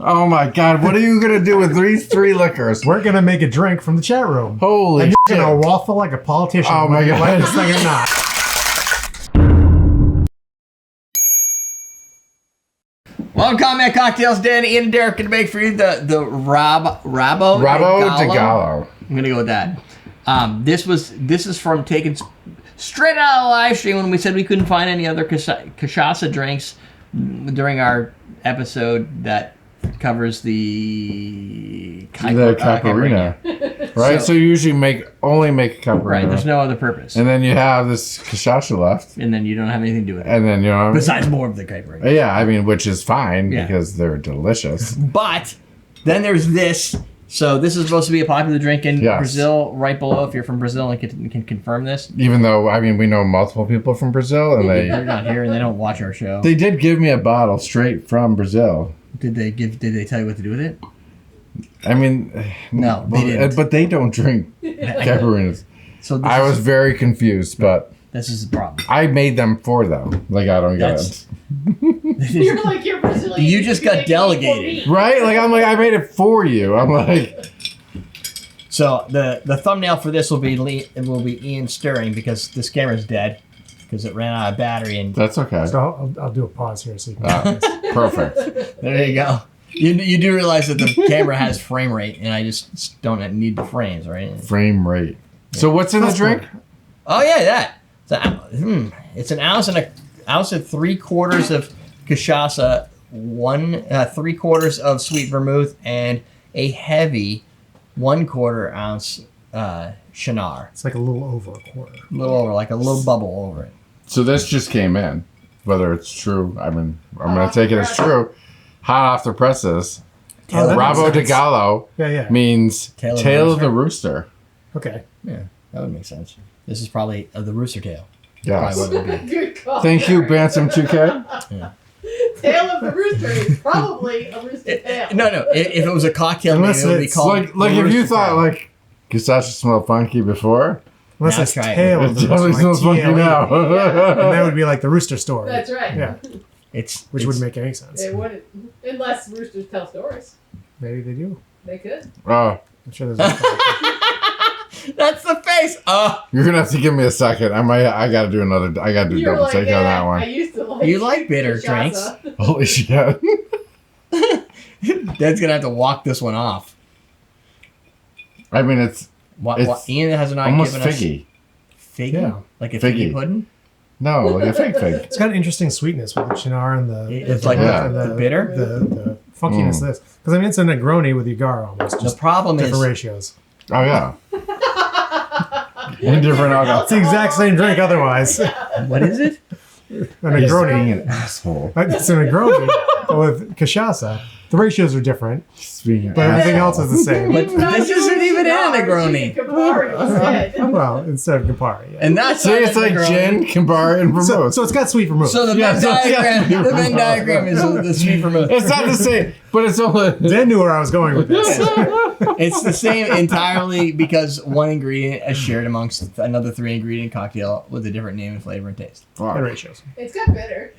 Oh my God! What are you gonna do with these 3 liquors? We're gonna make a drink from the chat room. Holy and shit! you're gonna waffle like a politician. Oh my God! Like this thing or not. Welcome, Combat Cocktails. Dan, Ian, and Derek can make for you the Rabo de Galo. I'm gonna go with that. This is from taken straight out of the live stream when we said we couldn't find any other cachaça drinks during our episode that covers the caipirinha. Right? So you usually only make a caipirinha. Right, there's no other purpose. And then you have this cachaça left. And then you don't have anything to do with it. And then, besides more of the caipirinha. Yeah, I mean, which is fine because they're delicious. But then there's this. So this is supposed to be a popular drink in Brazil, right below. If you're from Brazil and can confirm this. Even though, I mean, we know multiple people from Brazil, and they're not here and they don't watch our show. They did give me a bottle straight from Brazil. Did they tell you what to do with it? I mean, no, they didn't. But they don't drink caipirinhas. So I was very confused, but this is the problem. I made them for them. Like, I don't get it. You're like, you're Brazilian. You just got delegated. Right? Like, I'm like, I made it for you. I'm like... So, the thumbnail for this will be Ian stirring because this camera's dead because it ran out of battery. And that's okay. So I'll do a pause here so you can perfect. There you go. You do realize that the camera has frame rate, and I just don't need the frames, right? Frame rate. Yeah. So what's in the drink? Oh yeah, that. It's an ounce and an ounce and 3/4 of cachaça, 3/4 of sweet vermouth, and a heavy 1/4 ounce cynar. It's like a little over a quarter. A little over, like a little bubble over it. So this just came in. Whether it's true, I mean, I'm going to take it as true. Hot off the presses. Rabo de Galo means tail of the rooster. Okay. Yeah, that would make sense. This is probably the rooster tail. Yes. Good call. Thank you, Bantam 2K. Yeah. Tail of the rooster is probably a rooster tail. No. If it was a cocktail, maybe it would be called like if you thought like cachaça smelled funky before. Unless it's tail of the rooster. It smells funky now. And that would be like the rooster story. That's right. Yeah. Which wouldn't make any sense. It wouldn't. Unless roosters tell stories. Maybe they do. They could. Oh. I'm sure there's That's the face. You're gonna have to give me a second. I gotta do another. I gotta do double take on that one. I used to like. You like bitter drinks? Holy shit! Dad's gonna have to walk this one off. I mean, it's Ian has not almost given figgy. Figgy? Yeah. Like a figgy pudding? No, like a fig. It's got an interesting sweetness with the cynar and the bitter, the funkiness of this. Because I mean, it's a Negroni with Ugar almost. The problem different is ratios. Oh yeah. In different alcohol. It's the exact same drink otherwise. What is it? A Negroni. Being an asshole. It's a Negroni with cachaça. The ratios are different, but everything else is the same. But this isn't even in a Negroni. Well, instead of Campari. Yeah. And that's it's like gin, Campari, and vermouth. So it's got sweet vermouth. So the Venn diagram is the sweet vermouth. It's not the same, but it's only. Dan knew where I was going with this. It's the same entirely because one ingredient is shared amongst another 3-ingredient cocktail with a different name and flavor and taste. And ratios. It's got bitter.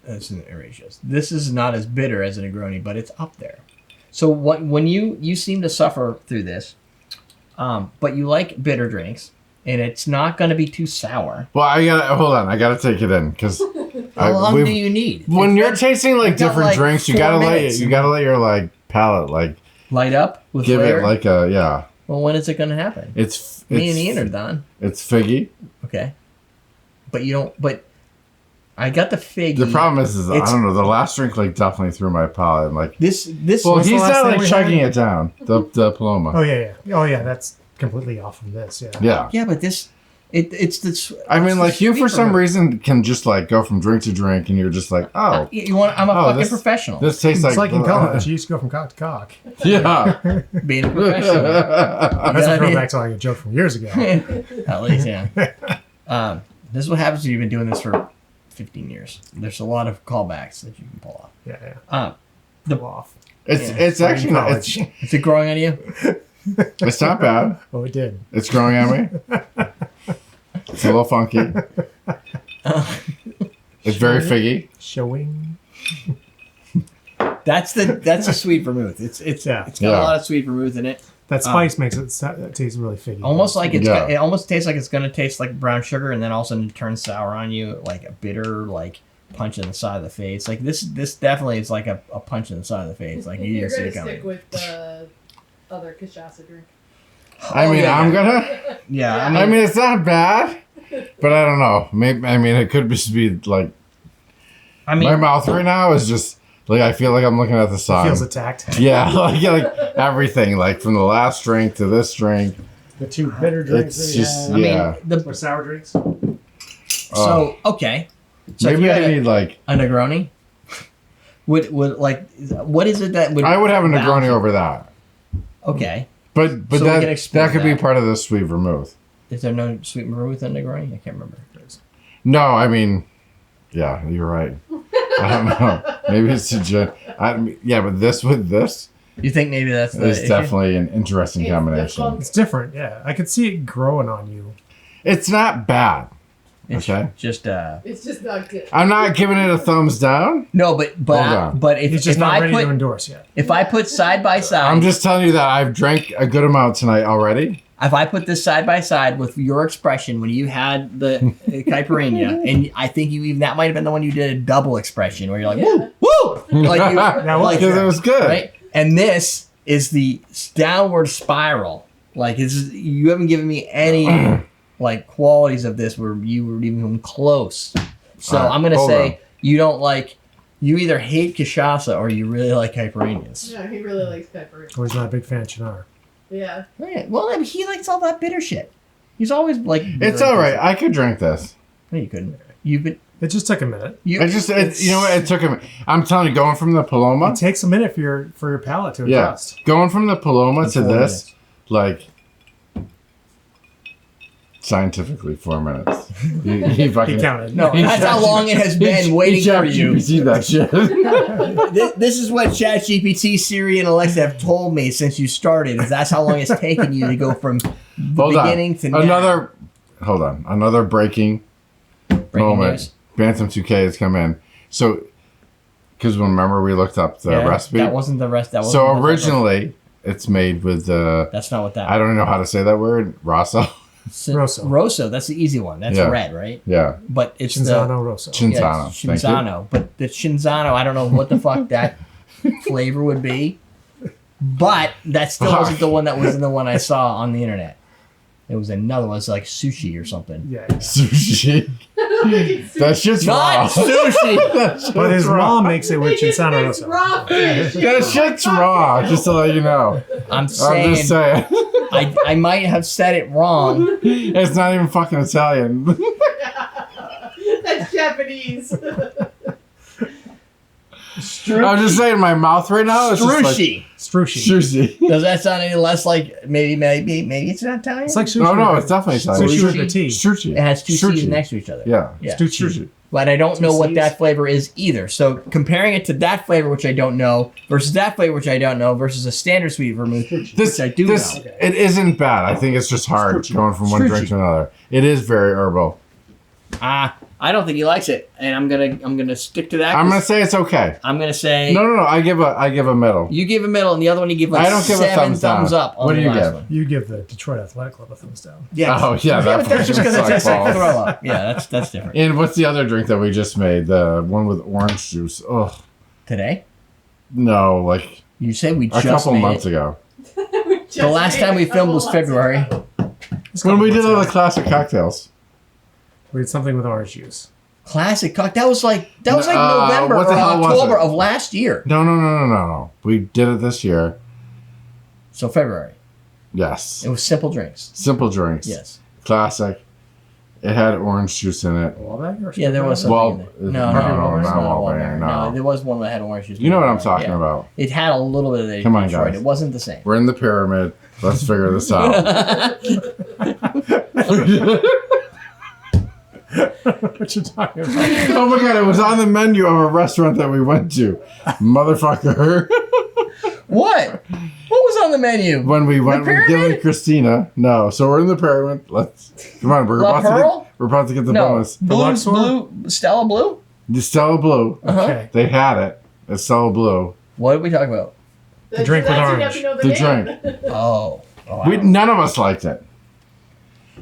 That's an ratios. This is not as bitter as a Negroni, but it's up there. So when you seem to suffer through this, but you like bitter drinks, and it's not going to be too sour. Well, hold on. I gotta take it in because. How long do you need? When you're tasting like different drinks, you gotta let your like palate like light up with give flavor? it like a yeah. Well, when is it going to happen? Me and Ian are done. It's figgy. Okay, but you don't. But I got the fig. The problem is I don't know. The last drink like definitely threw my palate. Like this. Well, he's not like chugging it down. The Paloma. Oh yeah. That's completely off from this. Yeah. Yeah, but this. It's this. I mean, like you for some reason can just like go from drink to drink, and you're just like, oh, I'm a fucking professional. This tastes it's like in college. You used to go from cock to cock. Yeah, being a professional. That's a throwback to like a joke from years ago. At least, yeah. This is what happens when you've been doing this for 15 years. There's a lot of callbacks that you can pull off. Yeah. Off. It's actually not. Is it growing on you? It's not bad. Oh, it did. It's growing on me. It's a little funky. It's very figgy. Showing. That's a sweet vermouth. It's got a lot of sweet vermouth in it. That spice makes it taste really figgy. Almost like it almost tastes like it's gonna taste like brown sugar, and then all of a sudden it turns sour on you, like a bitter punch in the side of the face. Like this definitely is like a punch in the side of the face. Like you're see gonna it coming. stick with the other cachaça drink. I mean, I'm gonna. Yeah, I mean, it's not bad, but I don't know. Maybe it could just be like. My mouth right now is just like I feel like I'm looking at the side. Feels attacked. Yeah, like everything, like from the last drink to this drink. The two bitter drinks. It's just or sour drinks. So okay. So maybe I need like a Negroni. Would what is it that would? I would have a Negroni over that. Okay. But So that could be part of the sweet vermouth. Is there no sweet vermouth in Negroni? I can't remember. No, I mean, yeah, you're right. I don't know. Maybe it's a gin. But this with this. You think maybe that's the It's definitely an interesting combination. It's different, yeah. I could see it growing on you. It's not bad. It's okay. It's just not good. I'm not giving it a thumbs down. No, but He's just not ready to endorse yet. If I put side by side, I'm just telling you that I've drank a good amount tonight already. If I put this side by side with your expression when you had the caipirinha, and I think that might have been the one you did a double expression where you're like, woo, woo, Because it was good, right? And this is the downward spiral. Like you haven't given me any qualities of this where you were even close. So I'm gonna say you don't like. You either hate cachaça or you really like caipirinhas. No, he really likes caipirinha. Or he's not a big fan of cynar. Yeah. Right. Well, I mean, he likes all that bitter shit. He's always like. It's all right. I could drink this. No, you couldn't. You've been. It just took a minute. You know what? It took a minute. I'm telling you, going from the Paloma. It takes a minute for your palate to adjust. Going from the Paloma to this, scientifically 4 minutes. He fucking counted. No, that's how long it has been waiting for you. You see that shit. This is what ChatGPT, Siri, and Alexa have told me since you started. That's how long it's taken you to go from the beginning to now. Hold on. Another breaking moment. News. Bantam 2K has come in. So, because remember we looked up the recipe? That wasn't the rest. So originally, it's made with That's not what that. I don't know how to say that word. Rosso. Rosso. That's the easy one. That's red, right? Yeah. But it's Cinzano Rosso. Cinzano. Cinzano. But the Cinzano, I don't know what the fuck that flavor would be. But that still wasn't the one that was in the one I saw on the internet. It was another one. It's like sushi or something. Yeah. Sushi. That shit's raw. Not sushi. But his mom makes it with Cinzano Rosso. Raw fish. That shit's raw, just to let you know. I'm just saying. I might have said it wrong. It's not even fucking Italian. That's Japanese. I'm just saying, my mouth right now is Strushi. Strushi. Does that sound any less like maybe it's not Italian? It's like sushi. No, it's definitely Italian. Sushi with a T. Strushi. It has two C's next to each other. Yeah. Strushi. But I don't know what that flavor is either. So comparing it to that flavor, which I don't know, versus that flavor, which I don't know, versus a standard sweet vermouth, which I do know. It isn't bad. I think it's just hard going from one drink to another. It is very herbal. I don't think he likes it, and I'm gonna stick to that. I'm gonna say it's okay. I'm gonna say no. I give a middle. You give a middle, and the other one you give I don't give 7 a thumbs up. What do you give? You give the Detroit Athletic Club a thumbs down. Yeah. Oh yeah, but that's just because it's like throw up. Yeah, that's different. And what's the other drink that we just made? The one with orange juice. Ugh. Today? No, like you said we a couple months ago. The last time we filmed was February. When we did all the classic cocktails. We had something with orange juice. Classic cock. That was like November or October of last year. No. We did it this year. So February. Yes. It was simple drinks. Simple drinks. Yes. Classic. It had orange juice in it. Yeah, there was something in there. No, there was one that had orange juice. You know what I'm talking about. It had a little bit of that. Come on, guys. It wasn't the same. We're in the pyramid. Let's figure this out. What you talking about? Oh my god, it was on the menu of a restaurant that we went to. Motherfucker. What? What was on the menu? When we went with Gil and Christina. No, so we're in the pyramid. Come on, we're about to get the bonus. Blue, Stella Blue? The Stella Blue. Okay. They had it. It's Stella Blue. What did we talk about? The drink with orange. The drink. Oh. Wow. None of us liked it.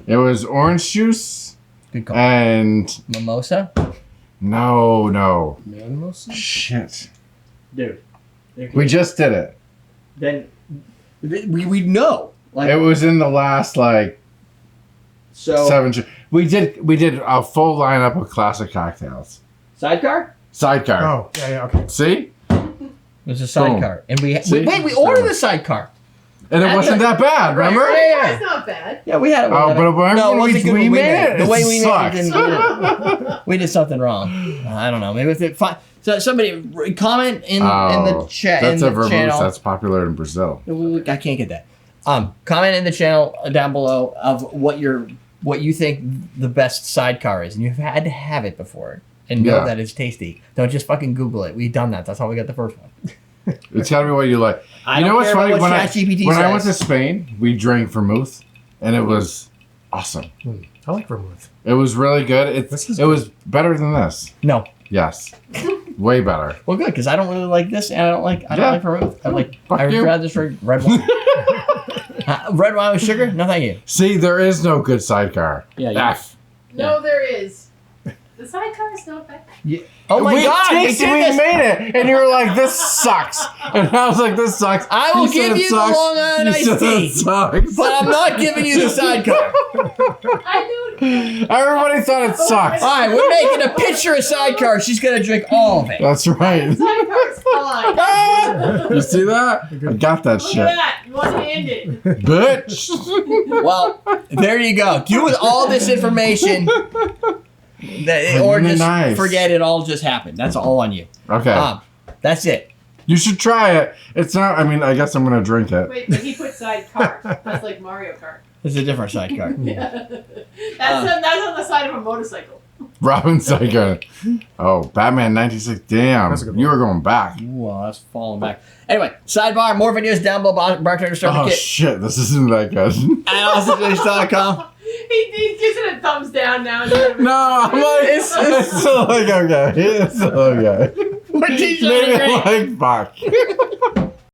It was orange juice Good call. and Mimosa? no. Mimosa? Shit. Dude. We just did it. Then we know. Like, It was in the last like so 7. We did a full lineup of classic cocktails. sidecar? Sidecar. Oh, yeah, okay. See? It was a sidecar. And we See? we ordered the sidecar. And it wasn't that bad, remember? It's not bad. Yeah, we had it. Oh, but remember no, it when wasn't good we when we made made it? The way It we sucked. made it, we did something wrong. I don't know. Maybe if it fine. So somebody comment in the chat. That's in a the vermouth channel. that's popular in Brazil. I can't get that. Comment in the channel down below of what you think the best sidecar is, and you've had to have it before and know that it's tasty. Don't just fucking Google it. We've done that. That's how we got the first one. It's gotta be what you like. I You know don't what's care funny? about When what I ChatGPT went to says. Spain, we drank vermouth, and it was awesome. I like vermouth. It was really good. This is It was better than this. No. Yes, way better. Well, good, because I don't really like this, and I don't like vermouth. I'd you. rather just drink red wine. Red wine with sugar? No, thank you. See, there is no good sidecar. Yeah, F. No, there is. The sidecar is not bad. Yeah. Oh my we God! We tasted did we this. made it, and you were like, "This sucks," and I was like, "This sucks." I will said give it you the sucks. Long Island You iced said tea. it sucks. But I'm not giving you the sidecar. I don't. Everybody thought it sucked. All right, we're making a picture of sidecar. She's gonna drink all of it. That's right. Sidecar's fine. You see that? I got that Look shit, at that. One-handed. bitch. Well, there you go. Do with all this information, or just Nice. forget it all just happened. That's all on you. Okay, That's it. you should try it. It's not. I mean, I guess I'm gonna drink it. Wait, but he put sidecar. That's like Mario Kart. It's a different sidecar. Yeah. That's on the side of a motorcycle. Robin Sidecar. Oh, Batman '96. Damn, That's a good you one. were going back. Well, that's falling back. Anyway, sidebar. More videos down below. Bartender Starter Oh Kit shit, this isn't that good. at AwesomeFinish.com. He's just in a thumbs down now. Instead of No, I'm like, it's still like okay. It's still okay. What t-shirt Maybe are you wearing? like fuck.